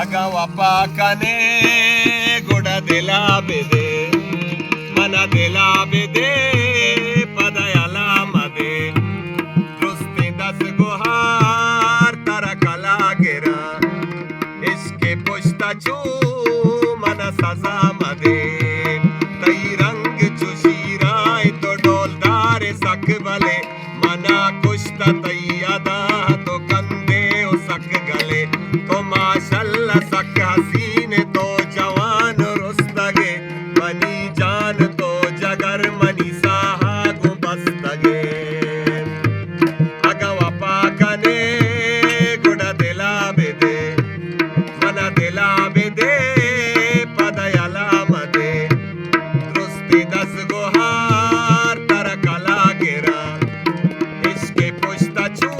ಅಗವಪಾಕನೆ ಗುಡದೆಲ ಬೆದೆ ಮನದೆಲ ಬೆದೆ ಪದಯಲ ಮದೆ रुस्ते दस गुहार तरा कला गिरा इसके पुश्ता चू मन सजा मदे तई रंग चुशीराय तो डोलदार सक बले मना कुश्ता तई अदा तो कंदे ओ सक गले तो माशल्ला सक हसीन तो जवान रुस्तगे मनी जान तो जगर मनी साहा गु बस्तगे ಅಗವಪಾಕನೆ ಗುಡದೆಲ ಬೆದೆ ಮನದೆಲ ಬೆದೆ ಪದಯಲ ಮದೆ रुस्ते दस गुहार तरा कला गिरा इसके पुश्ता चू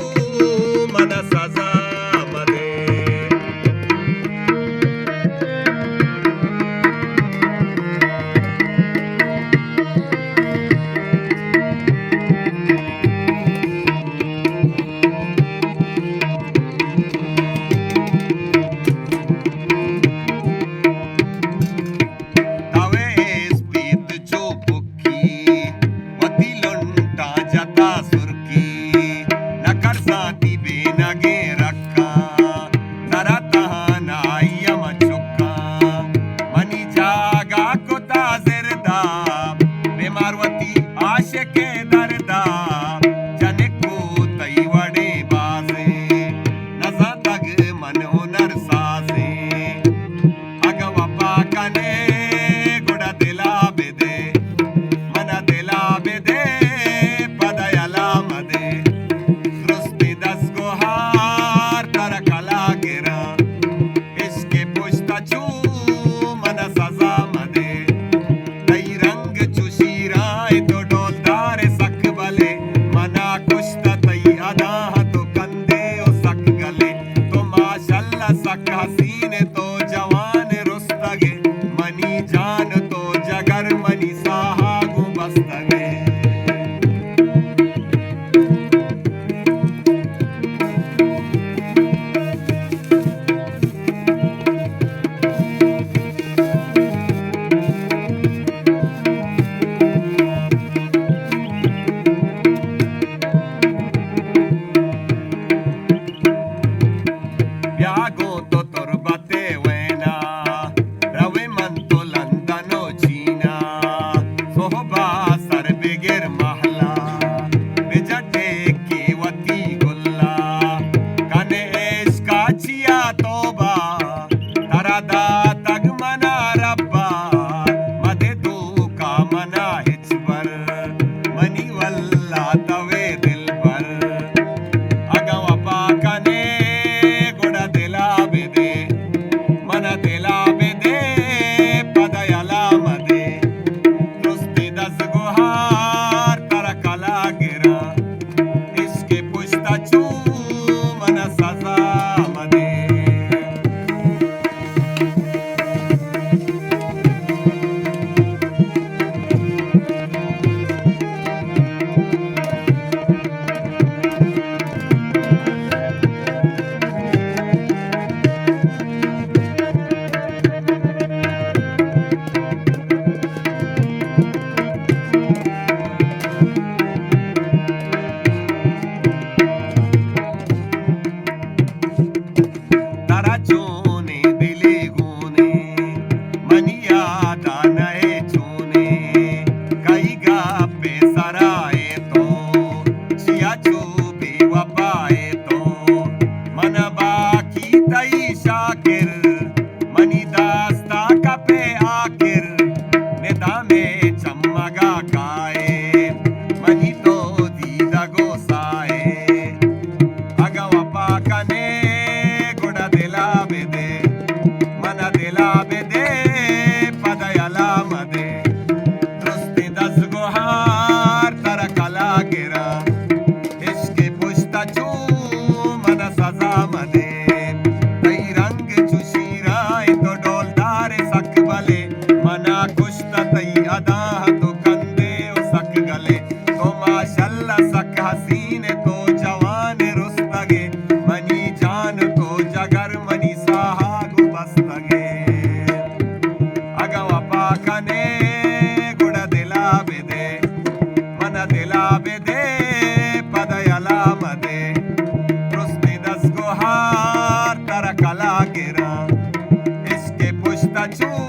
कने गुड दिला बेदे मन दिला बेदे पदयला मदे रुस्ती दस गुहार तरकला गिरा इसके पुश्ता चू